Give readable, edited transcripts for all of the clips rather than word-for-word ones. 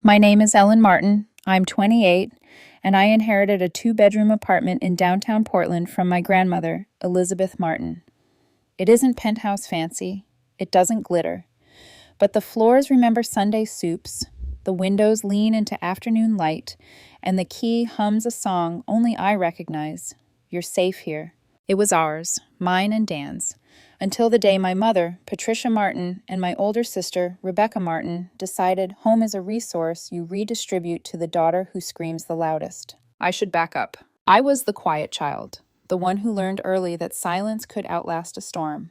My name is Ellen Martin. I'm 28, and I inherited a two-bedroom apartment in downtown Portland from my grandmother, Elizabeth Martin. It isn't penthouse fancy. It doesn't glitter. But the floors remember Sunday soups, the windows lean into afternoon light, and the key hums a song only I recognize. You're safe here. It was ours, mine and Dan's, until the day my mother, Patricia Martin, and my older sister, Rebecca Martin, decided home is a resource you redistribute to the daughter who screams the loudest. I should back up. I was the quiet child, the one who learned early that silence could outlast a storm.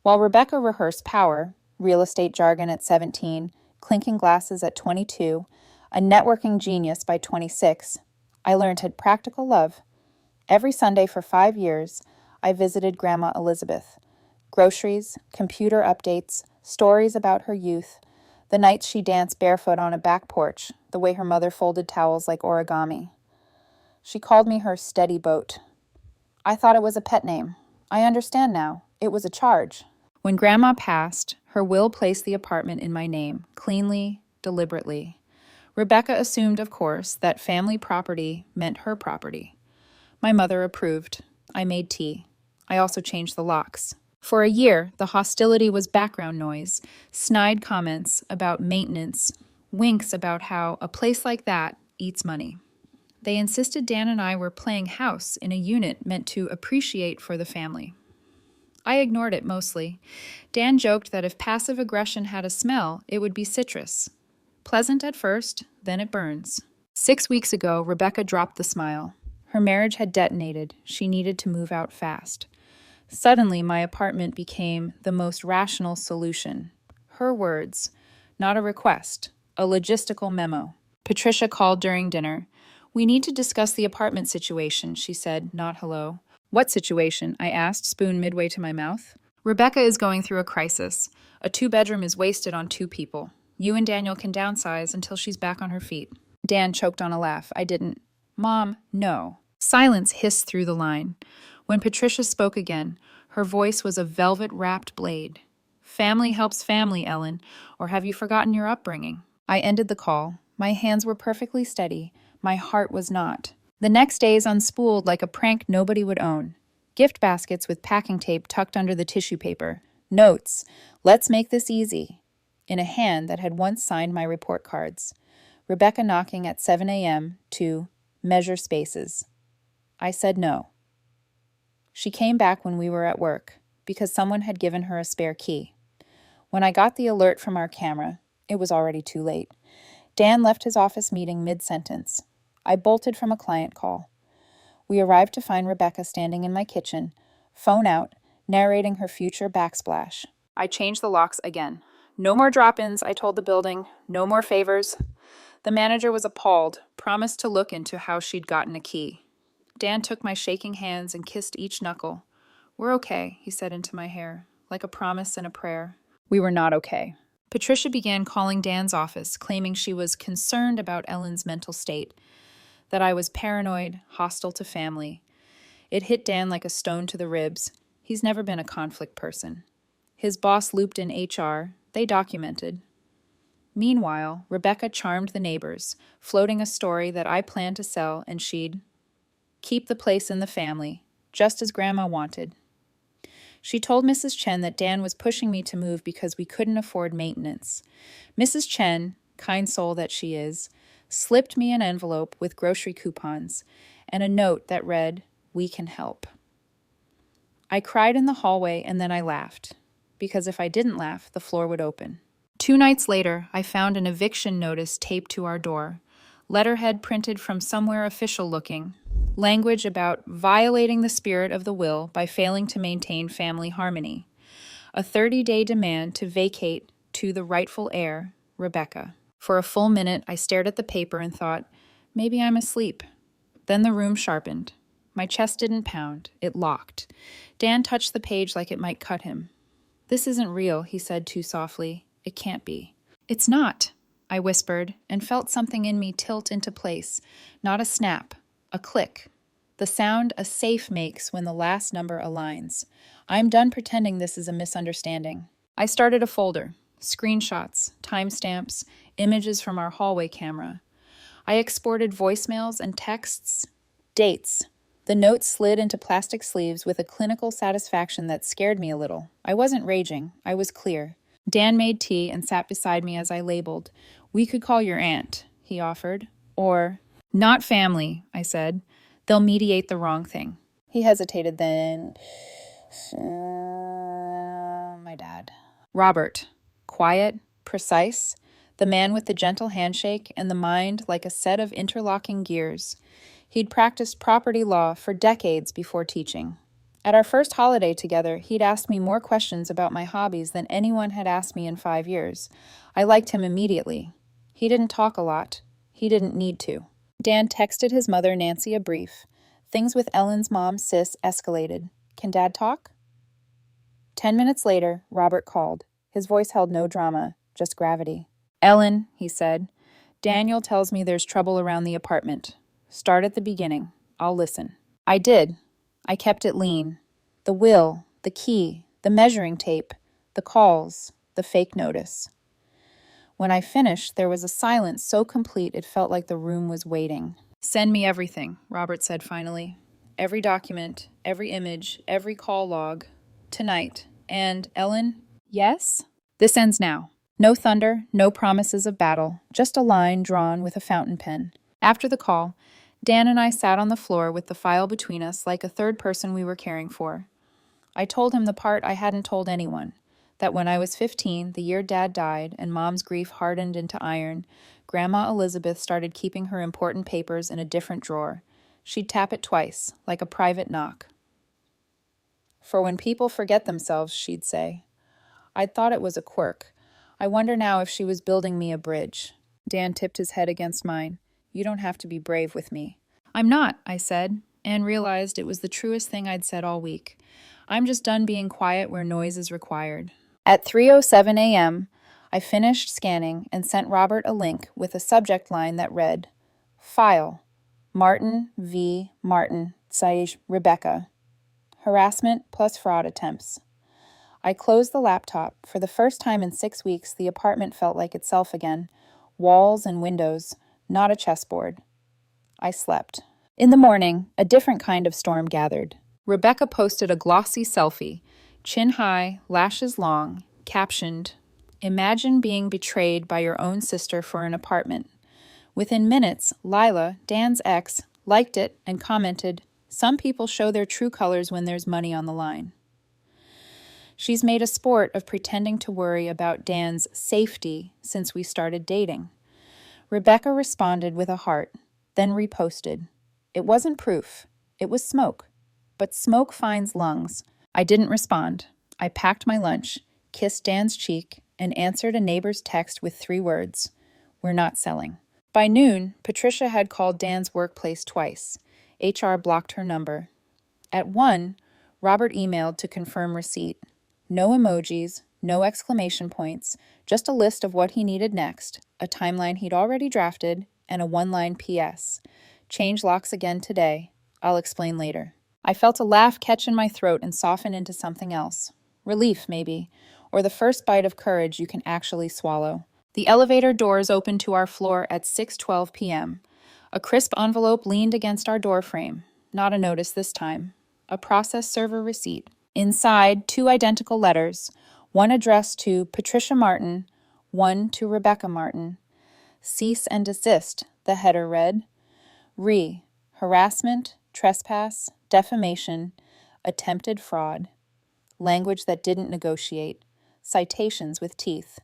While Rebecca rehearsed power, real estate jargon at 17, clinking glasses at 22, a networking genius by 26, I learned had practical love. Every Sunday for 5 years, I visited Grandma Elizabeth. Groceries, computer updates, stories about her youth, the nights she danced barefoot on a back porch, the way her mother folded towels like origami. She called me her steady boat. I thought it was a pet name. I understand now. It was a charge. When Grandma passed, her will placed the apartment in my name, cleanly, deliberately. Rebecca assumed, of course, that family property meant her property. My mother approved. I made tea. I also changed the locks. For a year, the hostility was background noise, snide comments about maintenance, winks about how a place like that eats money. They insisted Dan and I were playing house in a unit meant to appreciate for the family. I ignored it mostly. Dan joked that if passive aggression had a smell, it would be citrus. Pleasant at first, then it burns. 6 weeks ago, Rebecca dropped the smile. Her marriage had detonated. She needed to move out fast. Suddenly, my apartment became the most rational solution. Her words, not a request, a logistical memo. Patricia called during dinner. "We need to discuss the apartment situation," she said, not hello. "What situation?" I asked, spoon midway to my mouth. "Rebecca is going through a crisis. A two-bedroom is wasted on two people. You and Daniel can downsize until she's back on her feet." Dan choked on a laugh. I didn't. "Mom, no." Silence hissed through the line. When Patricia spoke again, her voice was a velvet-wrapped blade. "Family helps family, Ellen, or have you forgotten your upbringing?" I ended the call. My hands were perfectly steady. My heart was not. The next days unspooled like a prank nobody would own. Gift baskets with packing tape tucked under the tissue paper. Notes, "Let's make this easy," in a hand that had once signed my report cards. Rebecca knocking at 7 a.m. to measure spaces. I said no. She came back when we were at work, because someone had given her a spare key. When I got the alert from our camera, it was already too late. Dan left his office meeting mid-sentence. I bolted from a client call. We arrived to find Rebecca standing in my kitchen, phone out, narrating her future backsplash. I changed the locks again. "No more drop-ins," I told the building. "No more favors." The manager was appalled, promised to look into how she'd gotten a key. Dan took my shaking hands and kissed each knuckle. "We're okay," he said into my hair, like a promise and a prayer. We were not okay. Patricia began calling Dan's office, claiming she was concerned about Ellen's mental state, that I was paranoid, hostile to family. It hit Dan like a stone to the ribs. He's never been a conflict person. His boss looped in HR. They documented. Meanwhile, Rebecca charmed the neighbors, floating a story that I planned to sell and she'd keep the place in the family, just as Grandma wanted. She told Mrs. Chen that Dan was pushing me to move because we couldn't afford maintenance. Mrs. Chen, kind soul that she is, slipped me an envelope with grocery coupons and a note that read, "We can help." I cried in the hallway and then I laughed, because if I didn't laugh, the floor would open. 2 nights later, I found an eviction notice taped to our door, letterhead printed from somewhere official looking, language about violating the spirit of the will by failing to maintain family harmony, a 30-day demand to vacate to the rightful heir, Rebecca. For a full minute, I stared at the paper and thought, maybe I'm asleep. Then the room sharpened. My chest didn't pound. It locked. Dan touched the page like it might cut him. "This isn't real," he said too softly. "It can't be." "It's not," I whispered, and felt something in me tilt into place. Not a snap, a click. The sound a safe makes when the last number aligns. I'm done pretending this is a misunderstanding. I started a folder. Screenshots, timestamps, images from our hallway camera. I exported voicemails and texts, dates. The notes slid into plastic sleeves with a clinical satisfaction that scared me a little. I wasn't raging. I was clear. Dan made tea and sat beside me as I labeled. "We could call your aunt," he offered. Or, "Not family," I said. "They'll mediate the wrong thing." He hesitated then. My dad. Robert. Quiet, precise, the man with the gentle handshake and the mind like a set of interlocking gears. He'd practiced property law for decades before teaching. At our first holiday together, he'd asked me more questions about my hobbies than anyone had asked me in 5 years. I liked him immediately. He didn't talk a lot. He didn't need to. Dan texted his mother, Nancy, a brief. Things with Ellen's mom, Sis, escalated. "Can Dad talk?" 10 minutes later, Robert called. His voice held no drama, just gravity. "Ellen," he said, "Daniel tells me there's trouble around the apartment. Start at the beginning. I'll listen." I did. I kept it lean. The will, the key, the measuring tape, the calls, the fake notice. When I finished, there was a silence so complete it felt like the room was waiting. "Send me everything," Robert said finally. "Every document, every image, every call log. Tonight. And, Ellen?" "Yes?" "This ends now. No thunder, no promises of battle, just a line drawn with a fountain pen." After the call, Dan and I sat on the floor with the file between us like a third person we were caring for. I told him the part I hadn't told anyone, that when I was 15, the year Dad died and Mom's grief hardened into iron, Grandma Elizabeth started keeping her important papers in a different drawer. She'd tap it twice, like a private knock. "For when people forget themselves," she'd say. I'd thought it was a quirk. I wonder now if she was building me a bridge. Dan tipped his head against mine. "You don't have to be brave with me." "I'm not," I said, and realized it was the truest thing I'd said all week. I'm just done being quiet where noise is required. At 3:07 a.m., I finished scanning and sent Robert a link with a subject line that read, "File, Martin v. Martin, / Rebecca. Harassment plus fraud attempts." I closed the laptop. For the first time in 6 weeks, the apartment felt like itself again. Walls and windows, not a chessboard. I slept. In the morning, a different kind of storm gathered. Rebecca posted a glossy selfie, chin high, lashes long, captioned, "Imagine being betrayed by your own sister for an apartment." Within minutes, Lila, Dan's ex, liked it and commented, "Some people show their true colors when there's money on the line." She's made a sport of pretending to worry about Dan's safety since we started dating. Rebecca responded with a heart, then reposted. It wasn't proof. It was smoke. But smoke finds lungs. I didn't respond. I packed my lunch, kissed Dan's cheek, and answered a neighbor's text with 3 words. "We're not selling." By noon, Patricia had called Dan's workplace twice. HR blocked her number. At 1, Robert emailed to confirm receipt. No emojis, no exclamation points, just a list of what he needed next, a timeline he'd already drafted, and a 1-line PS. "Change locks again today. I'll explain later." I felt a laugh catch in my throat and soften into something else. Relief, maybe, or the first bite of courage you can actually swallow. The elevator doors opened to our floor at 6:12 p.m. A crisp envelope leaned against our doorframe. Not a notice this time. A process server receipt. Inside, 2 identical letters, one addressed to Patricia Martin, one to Rebecca Martin. "Cease and desist," the header read. Harassment, trespass, defamation, attempted fraud. Language that didn't negotiate. Citations with teeth.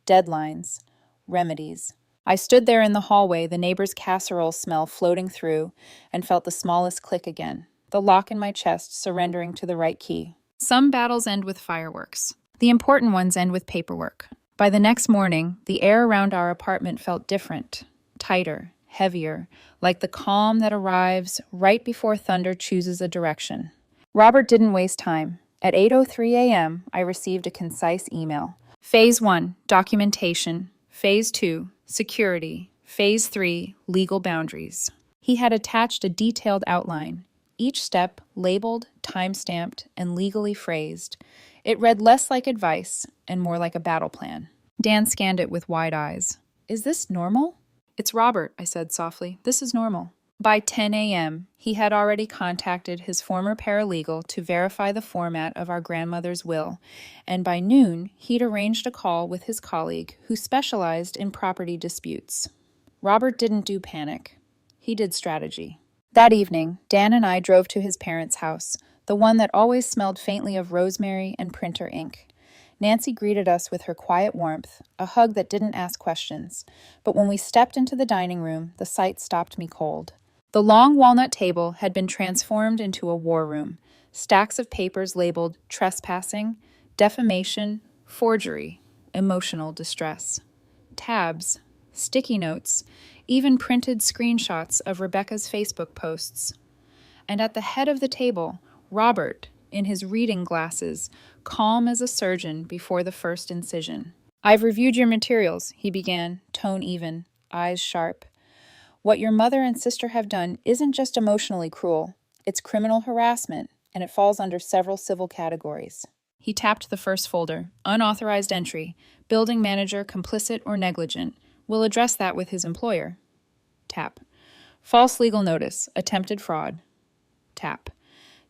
Deadlines. Remedies. I stood there in the hallway, the neighbor's casserole smell floating through, and felt the smallest click again. The lock in my chest surrendering to the right key. Some battles end with fireworks. The important ones end with paperwork. By the next morning, the air around our apartment felt different, tighter, heavier, like the calm that arrives right before thunder chooses a direction. Robert didn't waste time. At 8:03 a.m., I received a concise email. Phase 1, documentation. Phase 2, security. Phase 3, legal boundaries. He had attached a detailed outline, each step labeled, time-stamped, and legally phrased. It read less like advice and more like a battle plan. Dan scanned it with wide eyes. Is this normal? It's Robert, I said softly. This is normal. By 10 a.m., he had already contacted his former paralegal to verify the format of our grandmother's will, and by noon, he'd arranged a call with his colleague who specialized in property disputes. Robert didn't do panic. He did strategy. That evening, Dan and I drove to his parents' house, the one that always smelled faintly of rosemary and printer ink. Nancy greeted us with her quiet warmth, a hug that didn't ask questions. But when we stepped into the dining room, the sight stopped me cold. The long walnut table had been transformed into a war room. Stacks of papers labeled trespassing, defamation, forgery, emotional distress. Tabs, sticky notes, even printed screenshots of Rebecca's Facebook posts. And at the head of the table, Robert, in his reading glasses, calm as a surgeon before the first incision. I've reviewed your materials, he began, tone even, eyes sharp. What your mother and sister have done isn't just emotionally cruel, it's criminal harassment, and it falls under several civil categories. He tapped the first folder, unauthorized entry, building manager complicit or negligent. We'll address that with his employer. Tap. False legal notice, attempted fraud. Tap.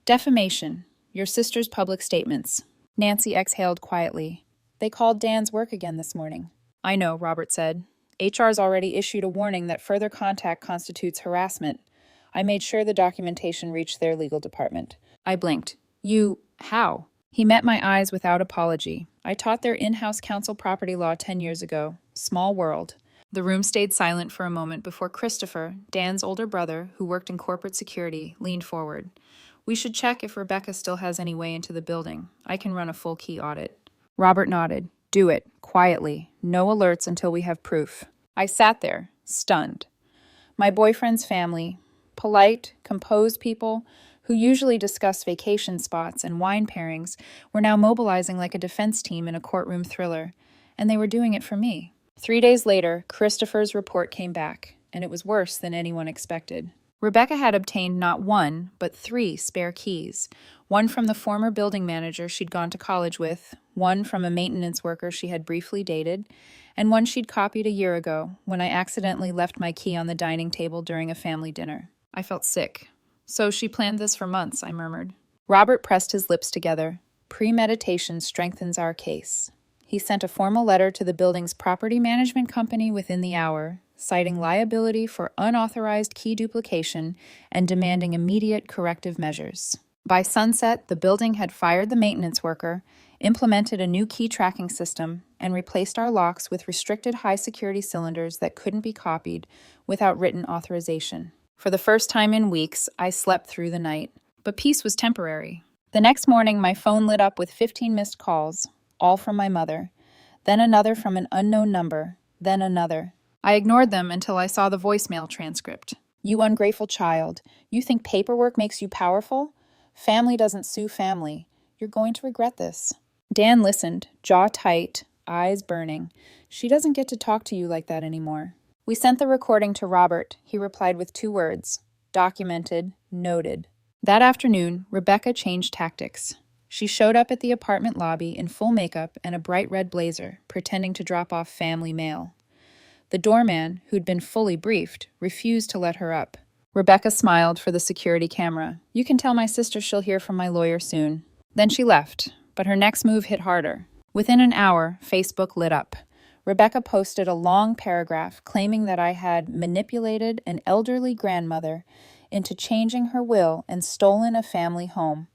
Defamation, your sister's public statements. Nancy exhaled quietly. They called Dan's work again this morning. I know, Robert said. HR's already issued a warning that further contact constitutes harassment. I made sure the documentation reached their legal department. I blinked. How? He met my eyes without apology. I taught their in-house counsel property law 10 years ago. Small world. The room stayed silent for a moment before Christopher, Dan's older brother, who worked in corporate security, leaned forward. We should check if Rebecca still has any way into the building. I can run a full key audit. Robert nodded. Do it, quietly. No alerts until we have proof. I sat there, stunned. My boyfriend's family, polite, composed people who usually discuss vacation spots and wine pairings, were now mobilizing like a defense team in a courtroom thriller, and they were doing it for me. 3 days later, Christopher's report came back, and it was worse than anyone expected. Rebecca had obtained not one, but 3 spare keys. One from the former building manager she'd gone to college with, one from a maintenance worker she had briefly dated, and one she'd copied a year ago when I accidentally left my key on the dining table during a family dinner. I felt sick. So she planned this for months, I murmured. Robert pressed his lips together. Premeditation strengthens our case. He sent a formal letter to the building's property management company within the hour, citing liability for unauthorized key duplication and demanding immediate corrective measures. By sunset, the building had fired the maintenance worker, implemented a new key tracking system, and replaced our locks with restricted high-security cylinders that couldn't be copied without written authorization. For the first time in weeks, I slept through the night. But peace was temporary. The next morning, my phone lit up with 15 missed calls, all from my mother, then another from an unknown number, then another. I ignored them until I saw the voicemail transcript. You ungrateful child. You think paperwork makes you powerful? Family doesn't sue family. You're going to regret this. Dan listened, jaw tight, eyes burning. She doesn't get to talk to you like that anymore. We sent the recording to Robert. He replied with 2 words. Documented, noted. That afternoon, Rebecca changed tactics. She showed up at the apartment lobby in full makeup and a bright red blazer, pretending to drop off family mail. The doorman, who'd been fully briefed, refused to let her up. Rebecca smiled for the security camera. You can tell my sister she'll hear from my lawyer soon. Then she left, but her next move hit harder. Within an hour, Facebook lit up. Rebecca posted a long paragraph claiming that I had manipulated an elderly grandmother into changing her will and stolen a family home.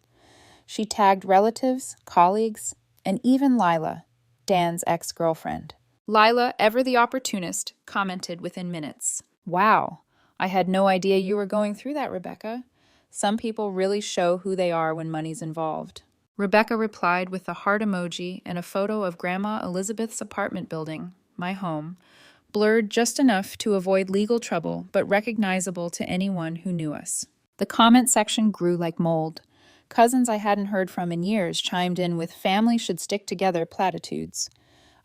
She tagged relatives, colleagues, and even Lila, Dan's ex-girlfriend. Lila, ever the opportunist, commented within minutes. Wow, I had no idea you were going through that, Rebecca. Some people really show who they are when money's involved. Rebecca replied with the heart emoji and a photo of Grandma Elizabeth's apartment building, my home, blurred just enough to avoid legal trouble but recognizable to anyone who knew us. The comment section grew like mold. Cousins I hadn't heard from in years chimed in with family should stick together platitudes.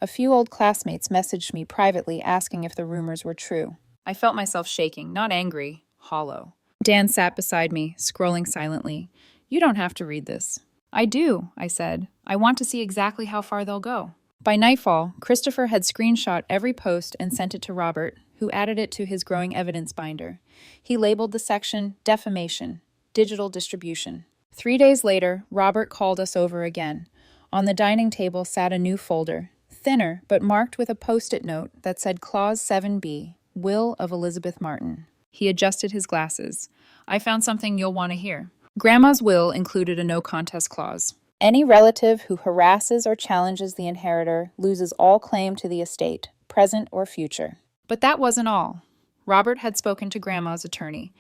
A few old classmates messaged me privately asking if the rumors were true. I felt myself shaking, not angry, hollow. Dan sat beside me, scrolling silently. You don't have to read this. I do, I said. I want to see exactly how far they'll go. By nightfall, Christopher had screenshot every post and sent it to Robert, who added it to his growing evidence binder. He labeled the section Defamation, Digital Distribution. 3 days later, Robert called us over again. On the dining table sat a new folder, thinner but marked with a post-it note that said Clause 7B, Will of Elizabeth Martin. He adjusted his glasses. I found something you'll want to hear. Grandma's will included a no-contest clause. Any relative who harasses or challenges the inheritor loses all claim to the estate, present or future. But that wasn't all. Robert had spoken to Grandma's attorney,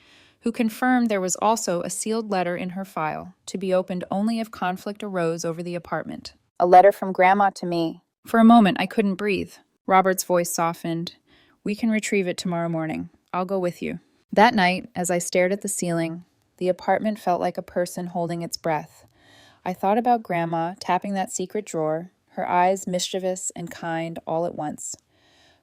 who confirmed there was also a sealed letter in her file, to be opened only if conflict arose over the apartment. A letter from Grandma to me. For a moment, I couldn't breathe. Robert's voice softened. We can retrieve it tomorrow morning. I'll go with you. That night, as I stared at the ceiling, the apartment felt like a person holding its breath. I thought about Grandma tapping that secret drawer, her eyes mischievous and kind all at once.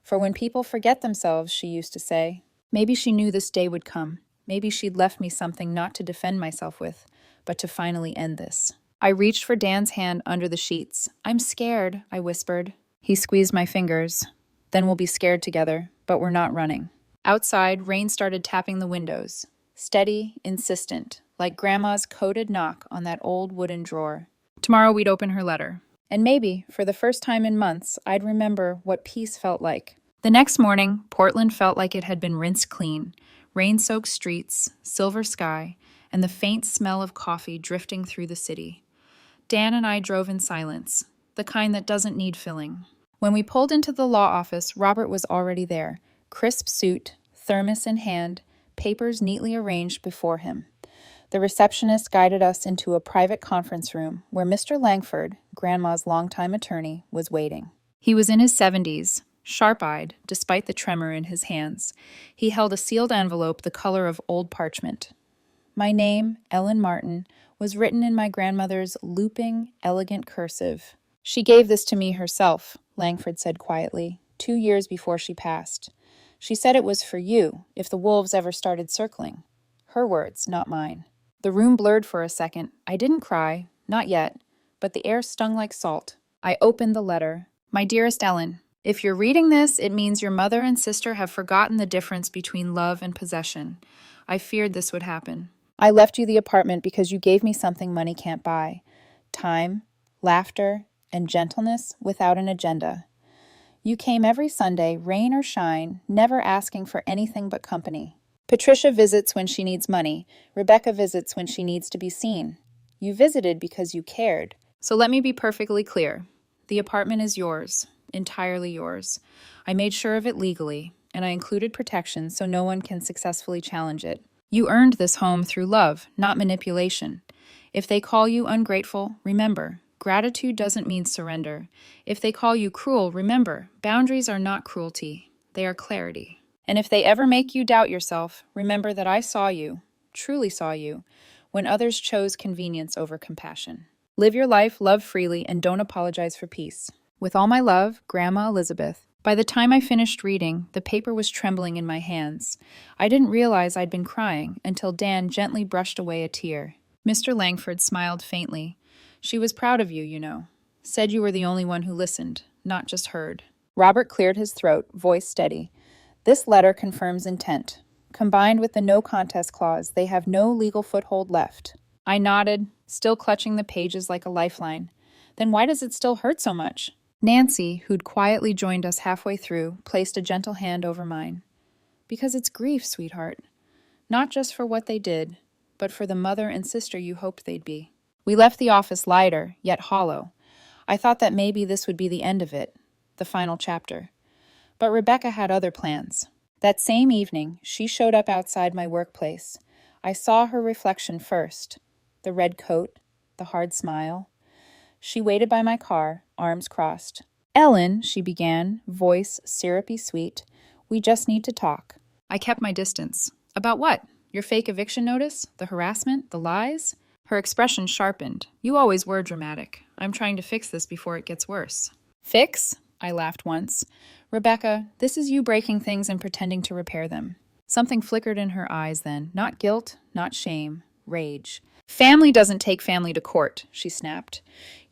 For when people forget themselves, she used to say, maybe she knew this day would come. Maybe she'd left me something not to defend myself with, but to finally end this. I reached for Dan's hand under the sheets. I'm scared, I whispered. He squeezed my fingers. Then we'll be scared together, but we're not running. Outside, rain started tapping the windows. Steady, insistent, like Grandma's coded knock on that old wooden drawer. Tomorrow we'd open her letter. And maybe, for the first time in months, I'd remember what peace felt like. The next morning, Portland felt like it had been rinsed clean. Rain-soaked streets, silver sky, and the faint smell of coffee drifting through the city. Dan and I drove in silence, the kind that doesn't need filling. When we pulled into the law office, Robert was already there, crisp suit, thermos in hand, papers neatly arranged before him. The receptionist guided us into a private conference room where Mr. Langford, Grandma's longtime attorney, was waiting. He was in his 70s, sharp-eyed, despite the tremor in his hands. He held a sealed envelope the color of old parchment. My name, Ellen Martin, was written in my grandmother's looping, elegant cursive. She gave this to me herself, Langford said quietly, 2 years before she passed. She said it was for you, if the wolves ever started circling. Her words, not mine. The room blurred for a second. I didn't cry, not yet, but the air stung like salt. I opened the letter. My dearest Ellen, if you're reading this, it means your mother and sister have forgotten the difference between love and possession. I feared this would happen. I left you the apartment because you gave me something money can't buy. Time, laughter, and gentleness without an agenda. You came every Sunday, rain or shine, never asking for anything but company. Patricia visits when she needs money. Rebecca visits when she needs to be seen. You visited because you cared. So let me be perfectly clear. The apartment is yours, entirely yours. I made sure of it legally, and I included protections so no one can successfully challenge it. You earned this home through love, not manipulation. If they call you ungrateful, remember, gratitude doesn't mean surrender. If they call you cruel, remember, boundaries are not cruelty. They are clarity. And if they ever make you doubt yourself, remember that I saw you, truly saw you, when others chose convenience over compassion. Live your life, love freely, and don't apologize for peace. With all my love, Grandma Elizabeth. By the time I finished reading, the paper was trembling in my hands. I didn't realize I'd been crying until Dan gently brushed away a tear. Mr. Langford smiled faintly. She was proud of you, you know. Said you were the only one who listened, not just heard. Robert cleared his throat, voice steady. This letter confirms intent. Combined with the no contest clause, they have no legal foothold left. I nodded, still clutching the pages like a lifeline. Then why does it still hurt so much? Nancy, who'd quietly joined us halfway through, placed a gentle hand over mine. Because it's grief, sweetheart. Not just for what they did, but for the mother and sister you hoped they'd be. We left the office lighter, yet hollow. I thought that maybe this would be the end of it, the final chapter. But Rebecca had other plans. That same evening, she showed up outside my workplace. I saw her reflection first. The red coat, the hard smile. She waited by my car, arms crossed. Ellen, she began, voice syrupy sweet, we just need to talk. I kept my distance. About what? Your fake eviction notice? The harassment? The lies? Her expression sharpened. You always were dramatic. I'm trying to fix this before it gets worse. Fix? I laughed once. Rebecca, this is you breaking things and pretending to repair them. Something flickered in her eyes then. Not guilt, not shame. Rage. Family doesn't take family to court, she snapped.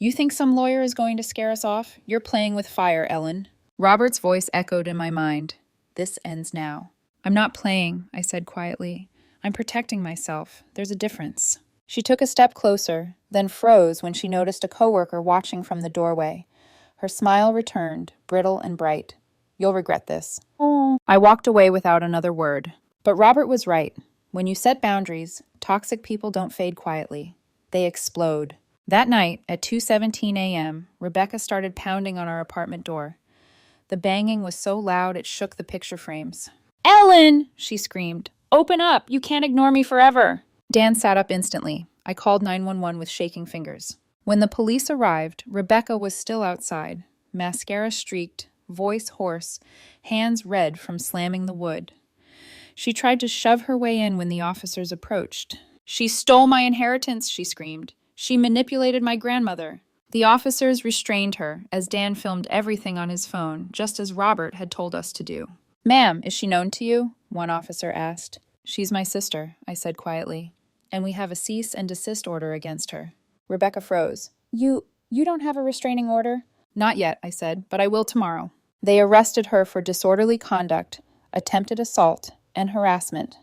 You think some lawyer is going to scare us off? You're playing with fire, Ellen. Robert's voice echoed in my mind. This ends now. I'm not playing, I said quietly. I'm protecting myself. There's a difference. She took a step closer, then froze when she noticed a coworker watching from the doorway. Her smile returned, brittle and bright. You'll regret this. Oh. I walked away without another word. But Robert was right. When you set boundaries, toxic people don't fade quietly. They explode. That night, at 2:17 a.m., Rebecca started pounding on our apartment door. The banging was so loud it shook the picture frames. Ellen! She screamed. Open up! You can't ignore me forever! Dan sat up instantly. I called 911 with shaking fingers. When the police arrived, Rebecca was still outside, mascara streaked, voice hoarse, hands red from slamming the wood. She tried to shove her way in when the officers approached. She stole my inheritance, she screamed. She manipulated my grandmother. The officers restrained her as Dan filmed everything on his phone, just as Robert had told us to do. Ma'am, is she known to you? One officer asked. She's my sister, I said quietly, and we have a cease and desist order against her. Rebecca froze. You don't have a restraining order? Not yet, I said, but I will tomorrow. They arrested her for disorderly conduct, attempted assault, and harassment.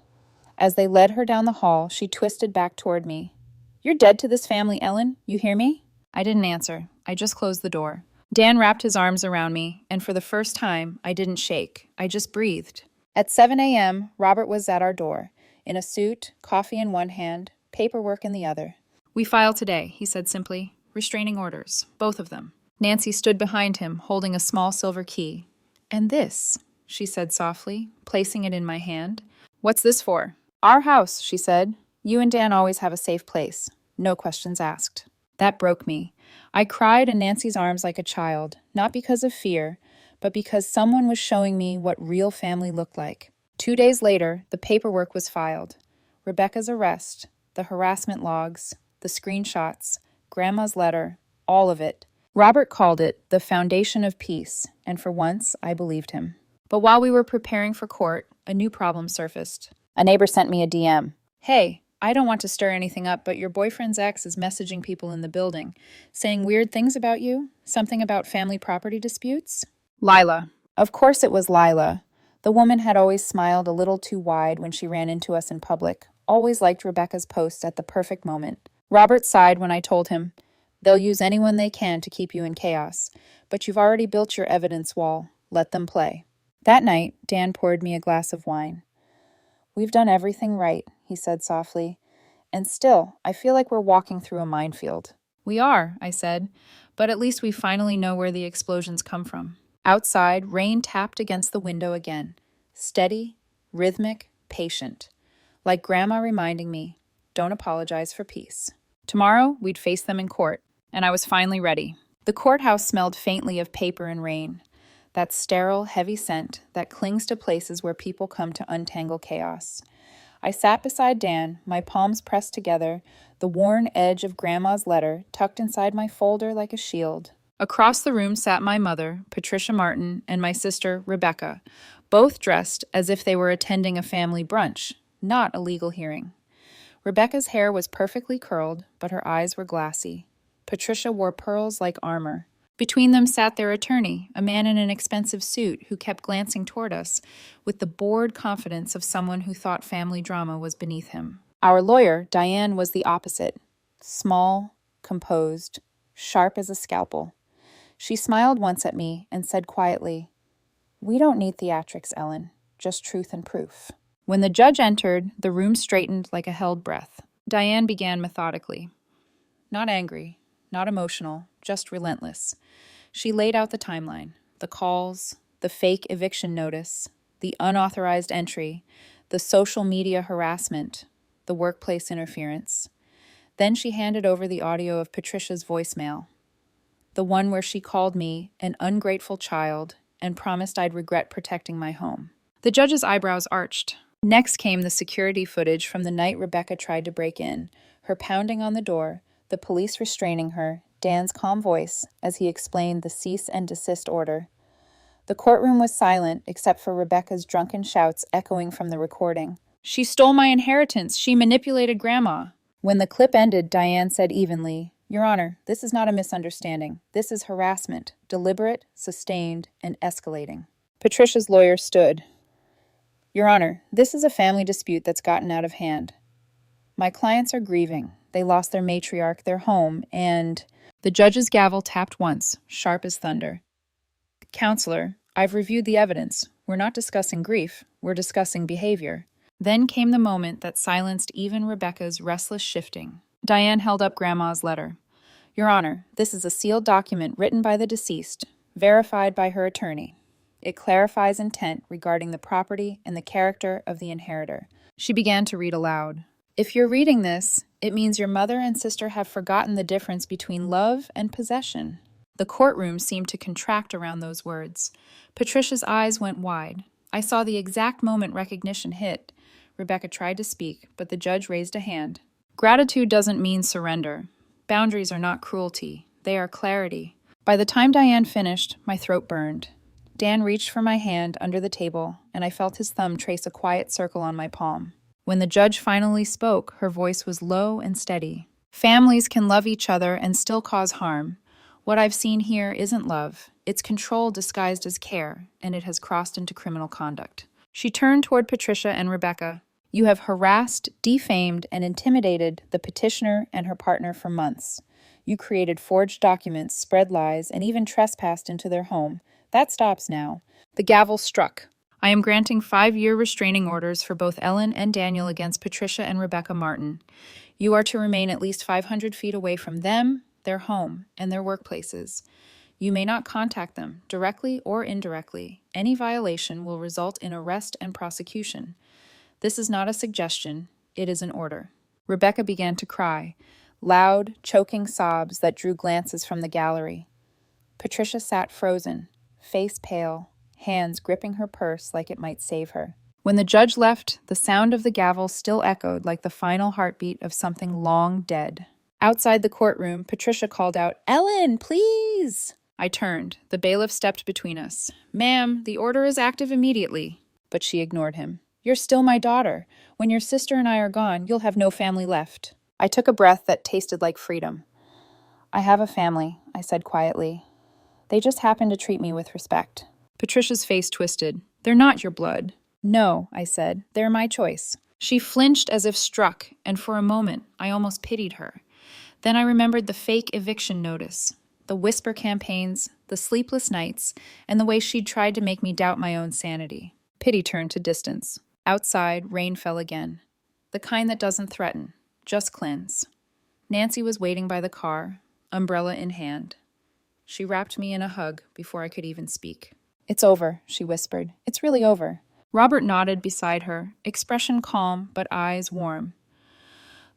As they led her down the hall, she twisted back toward me. You're dead to this family, Ellen. You hear me? I didn't answer. I just closed the door. Dan wrapped his arms around me, and for the first time, I didn't shake. I just breathed. At 7 a.m., Robert was at our door, in a suit, coffee in one hand, paperwork in the other. We file today, he said simply. Restraining orders, both of them. Nancy stood behind him, holding a small silver key. And this, she said softly, placing it in my hand. What's this for? Our house, she said. You and Dan always have a safe place. No questions asked. That broke me. I cried in Nancy's arms like a child, not because of fear, but because someone was showing me what real family looked like. 2 days later, the paperwork was filed. Rebecca's arrest, the harassment logs, the screenshots, Grandma's letter, all of it. Robert called it the foundation of peace, and for once, I believed him. But while we were preparing for court, a new problem surfaced. A neighbor sent me a DM. Hey, I don't want to stir anything up, but your boyfriend's ex is messaging people in the building, saying weird things about you, something about family property disputes. Lila. Of course it was Lila. The woman had always smiled a little too wide when she ran into us in public, always liked Rebecca's posts at the perfect moment. Robert sighed when I told him, they'll use anyone they can to keep you in chaos, but you've already built your evidence wall. Let them play. That night, Dan poured me a glass of wine. We've done everything right, he said softly, and still, I feel like we're walking through a minefield. We are, I said, but at least we finally know where the explosions come from. Outside, rain tapped against the window again. Steady, rhythmic, patient. Like Grandma reminding me, don't apologize for peace. Tomorrow, we'd face them in court, and I was finally ready. The courthouse smelled faintly of paper and rain. That sterile, heavy scent that clings to places where people come to untangle chaos. I sat beside Dan, my palms pressed together, the worn edge of Grandma's letter tucked inside my folder like a shield. Across the room sat my mother, Patricia Martin, and my sister, Rebecca, both dressed as if they were attending a family brunch, not a legal hearing. Rebecca's hair was perfectly curled, but her eyes were glassy. Patricia wore pearls like armor. Between them sat their attorney, a man in an expensive suit who kept glancing toward us with the bored confidence of someone who thought family drama was beneath him. Our lawyer, Diane, was the opposite. Small, composed, sharp as a scalpel. She smiled once at me and said quietly, "We don't need theatrics, Ellen, just truth and proof." When the judge entered, the room straightened like a held breath. Diane began methodically. Not angry, not emotional, just relentless. She laid out the timeline, the calls, the fake eviction notice, the unauthorized entry, the social media harassment, the workplace interference. Then she handed over the audio of Patricia's voicemail, the one where she called me an ungrateful child and promised I'd regret protecting my home. The judge's eyebrows arched. Next came the security footage from the night Rebecca tried to break in, her pounding on the door, the police restraining her, Dan's calm voice as he explained the cease and desist order. The courtroom was silent except for Rebecca's drunken shouts echoing from the recording. She stole my inheritance. She manipulated Grandma. When the clip ended, Diane said evenly, "Your Honor, this is not a misunderstanding. This is harassment, deliberate, sustained, and escalating." Patricia's lawyer stood. "Your Honor, this is a family dispute that's gotten out of hand. My clients are grieving. They lost their matriarch, their home, and—" The judge's gavel tapped once, sharp as thunder. "Counselor, I've reviewed the evidence. We're not discussing grief. We're discussing behavior." Then came the moment that silenced even Rebecca's restless shifting. Diane held up Grandma's letter. "Your Honor, this is a sealed document written by the deceased, verified by her attorney. It clarifies intent regarding the property and the character of the inheritor." She began to read aloud. "If you're reading this, it means your mother and sister have forgotten the difference between love and possession." The courtroom seemed to contract around those words. Patricia's eyes went wide. I saw the exact moment recognition hit. Rebecca tried to speak, but the judge raised a hand. "Gratitude doesn't mean surrender. Boundaries are not cruelty. They are clarity." By the time Diane finished, my throat burned. Dan reached for my hand under the table, and I felt his thumb trace a quiet circle on my palm. When the judge finally spoke, her voice was low and steady. "Families can love each other and still cause harm. What I've seen here isn't love. It's control disguised as care, and it has crossed into criminal conduct." She turned toward Patricia and Rebecca. "You have harassed, defamed, and intimidated the petitioner and her partner for months. You created forged documents, spread lies, and even trespassed into their home. That stops now." The gavel struck. "I am granting 5-year restraining orders for both Ellen and Daniel against Patricia and Rebecca Martin. You are to remain at least 500 feet away from them, their home, and their workplaces. You may not contact them, directly or indirectly. Any violation will result in arrest and prosecution. This is not a suggestion, it is an order." Rebecca began to cry, loud, choking sobs that drew glances from the gallery. Patricia sat frozen, face pale, hands gripping her purse like it might save her. When the judge left, the sound of the gavel still echoed like the final heartbeat of something long dead. Outside the courtroom, Patricia called out, "Ellen, please!" I turned. The bailiff stepped between us. "Ma'am, the order is active immediately." But she ignored him. "You're still my daughter. When your sister and I are gone, you'll have no family left." I took a breath that tasted like freedom. "I have a family," I said quietly. "They just happen to treat me with respect." Patricia's face twisted. "They're not your blood." "No," I said. "They're my choice." She flinched as if struck, and for a moment, I almost pitied her. Then I remembered the fake eviction notice, the whisper campaigns, the sleepless nights, and the way she'd tried to make me doubt my own sanity. Pity turned to distance. Outside, rain fell again. The kind that doesn't threaten, just cleanse. Nancy was waiting by the car, umbrella in hand. She wrapped me in a hug before I could even speak. "It's over," she whispered. "It's really over." Robert nodded beside her, expression calm but eyes warm.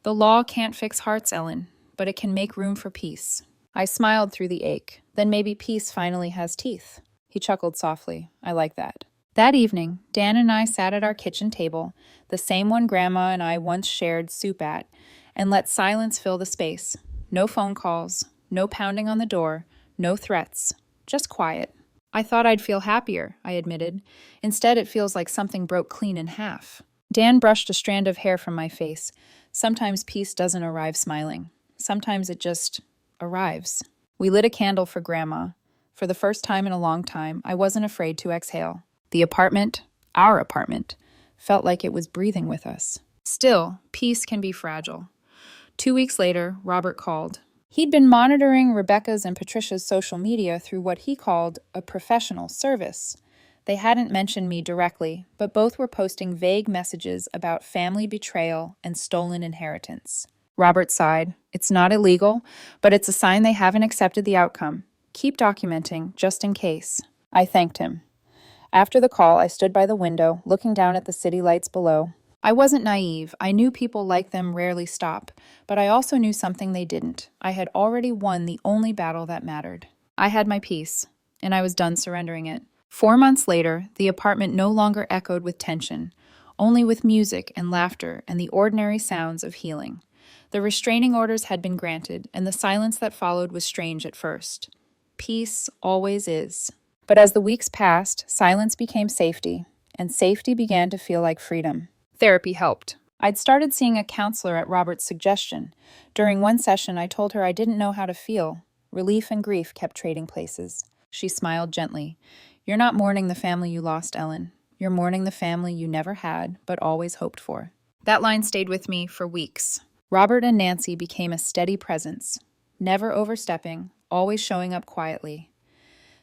"The law can't fix hearts, Ellen, but it can make room for peace." I smiled through the ache. "Then maybe peace finally has teeth." He chuckled softly. "I like that." That evening, Dan and I sat at our kitchen table, the same one Grandma and I once shared soup at, and let silence fill the space. No phone calls, no pounding on the door, no threats, just quiet. "I thought I'd feel happier," I admitted. "Instead, it feels like something broke clean in half." Dan brushed a strand of hair from my face. Sometimes peace doesn't arrive smiling. Sometimes it just arrives. We lit a candle for Grandma. For the first time in a long time, I wasn't afraid to exhale. The apartment, our apartment, felt like it was breathing with us. Still, peace can be fragile. 2 weeks later, Robert called. He'd been monitoring Rebecca's and Patricia's social media through what he called a professional service. They hadn't mentioned me directly, but both were posting vague messages about family betrayal and stolen inheritance. Robert sighed. "It's not illegal, but it's a sign they haven't accepted the outcome. Keep documenting, just in case." I thanked him. After the call, I stood by the window, looking down at the city lights below. I wasn't naive. I knew people like them rarely stop, but I also knew something they didn't. I had already won the only battle that mattered. I had my peace, and I was done surrendering it. 4 months later, the apartment no longer echoed with tension, only with music and laughter and the ordinary sounds of healing. The restraining orders had been granted, and the silence that followed was strange at first. Peace always is. But as the weeks passed, silence became safety, and safety began to feel like freedom. Therapy helped. I'd started seeing a counselor at Robert's suggestion. During one session, I told her I didn't know how to feel. Relief and grief kept trading places. She smiled gently. You're not mourning the family you lost, Ellen. You're mourning the family you never had, but always hoped for. That line stayed with me for weeks. Robert and Nancy became a steady presence, never overstepping, always showing up quietly.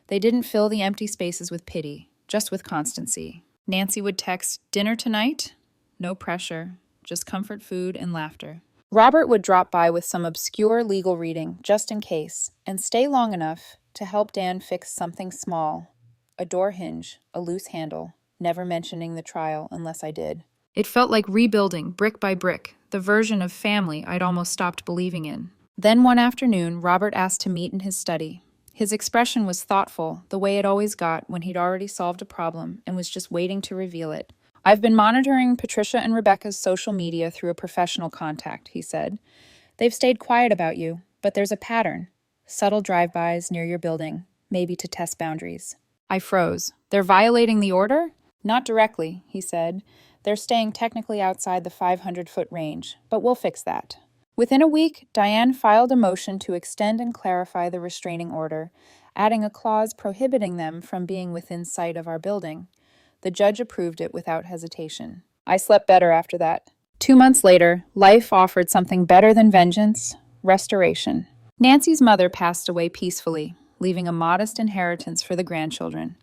They didn't fill the empty spaces with pity, just with constancy. Nancy would text, "Dinner tonight?" No pressure, just comfort food and laughter. Robert would drop by with some obscure legal reading, just in case, and stay long enough to help Dan fix something small. A door hinge, a loose handle, never mentioning the trial unless I did. It felt like rebuilding, brick by brick, the version of family I'd almost stopped believing in. Then one afternoon, Robert asked to meet in his study. His expression was thoughtful, the way it always got when he'd already solved a problem and was just waiting to reveal it. I've been monitoring Patricia and Rebecca's social media through a professional contact, he said. They've stayed quiet about you, but there's a pattern. Subtle drive-bys near your building, maybe to test boundaries. I froze. They're violating the order? Not directly, he said. They're staying technically outside the 500-foot range, but we'll fix that. Within a week, Diane filed a motion to extend and clarify the restraining order, adding a clause prohibiting them from being within sight of our building. The judge approved it without hesitation. I slept better after that. 2 months later, life offered something better than vengeance: restoration. Nancy's mother passed away peacefully, leaving a modest inheritance for the grandchildren.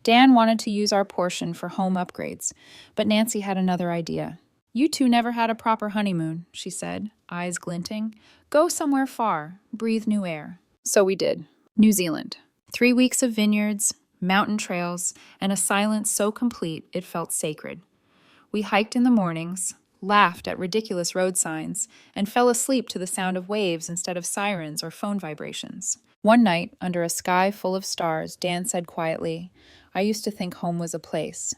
Dan wanted to use our portion for home upgrades, but Nancy had another idea. You two never had a proper honeymoon, she said, eyes glinting. Go somewhere far, breathe new air. So we did. New Zealand. 3 weeks of vineyards, mountain trails, and a silence so complete it felt sacred. We hiked in the mornings, laughed at ridiculous road signs, and fell asleep to the sound of waves instead of sirens or phone vibrations. One night, under a sky full of stars, Dan said quietly, I used to think home was a place,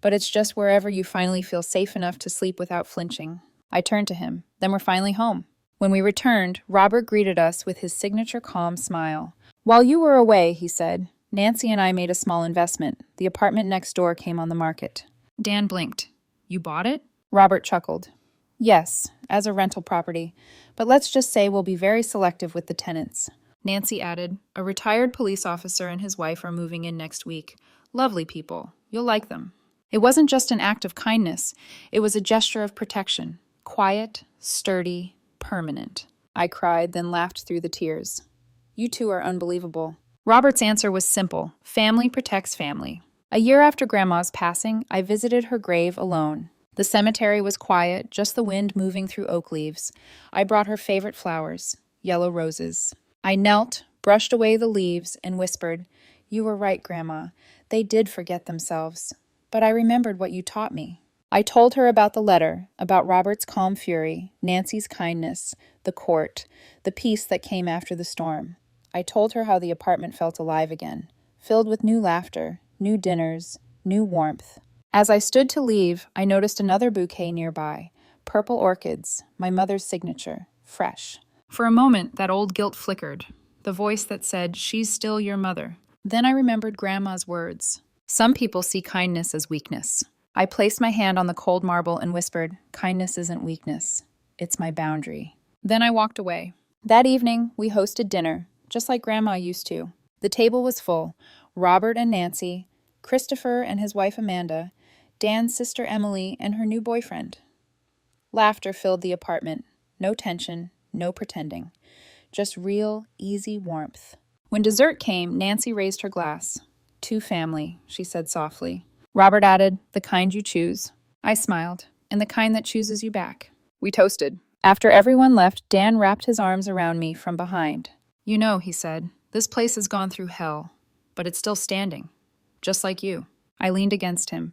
but it's just wherever you finally feel safe enough to sleep without flinching. I turned to him. Then we're finally home. When we returned, Robert greeted us with his signature calm smile. While you were away, he said, Nancy and I made a small investment. The apartment next door came on the market. Dan blinked. You bought it? Robert chuckled. Yes, as a rental property, but let's just say we'll be very selective with the tenants. Nancy added, a retired police officer and his wife are moving in next week. Lovely people. You'll like them. It wasn't just an act of kindness. It was a gesture of protection. Quiet, sturdy, permanent. I cried, then laughed through the tears. You two are unbelievable. Robert's answer was simple. Family protects family. A year after Grandma's passing, I visited her grave alone. The cemetery was quiet, just the wind moving through oak leaves. I brought her favorite flowers, yellow roses. I knelt, brushed away the leaves, and whispered, You were right, Grandma. They did forget themselves. But I remembered what you taught me. I told her about the letter, about Robert's calm fury, Nancy's kindness, the court, the peace that came after the storm. I told her how the apartment felt alive again, filled with new laughter, new dinners, new warmth. As I stood to leave, I noticed another bouquet nearby, purple orchids, my mother's signature, fresh. For a moment, that old guilt flickered, the voice that said, She's still your mother. Then I remembered Grandma's words. Some people see kindness as weakness. I placed my hand on the cold marble and whispered, Kindness isn't weakness. It's my boundary. Then I walked away. That evening, we hosted dinner, just like Grandma used to. The table was full. Robert and Nancy, Christopher and his wife Amanda, Dan's sister Emily, and her new boyfriend. Laughter filled the apartment. No tension, no pretending. Just real, easy warmth. When dessert came, Nancy raised her glass. To family, she said softly. Robert added, the kind you choose. I smiled, and the kind that chooses you back. We toasted. After everyone left, Dan wrapped his arms around me from behind. You know, he said, this place has gone through hell, but it's still standing. Just like you. I leaned against him.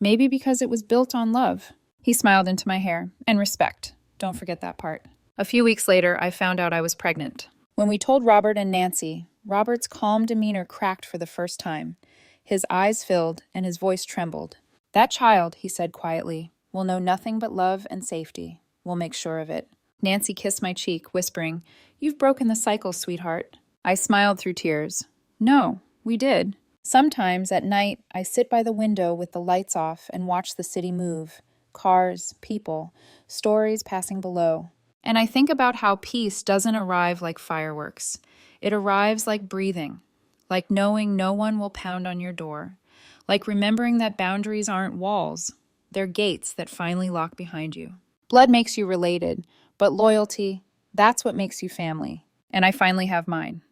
Maybe because it was built on love. He smiled into my hair. And respect. Don't forget that part. A few weeks later, I found out I was pregnant. When we told Robert and Nancy, Robert's calm demeanor cracked for the first time. His eyes filled and his voice trembled. That child, he said quietly, will know nothing but love and safety. We'll make sure of it. Nancy kissed my cheek, whispering, You've broken the cycle, sweetheart. I smiled through tears. No, we did. Sometimes at night, I sit by the window with the lights off and watch the city move. cars, people, stories passing below. And I think about how peace doesn't arrive like fireworks. It arrives like breathing, like knowing no one will pound on your door, like remembering that boundaries aren't walls, they're gates that finally lock behind you. Blood makes you related, but loyalty, that's what makes you family. And I finally have mine.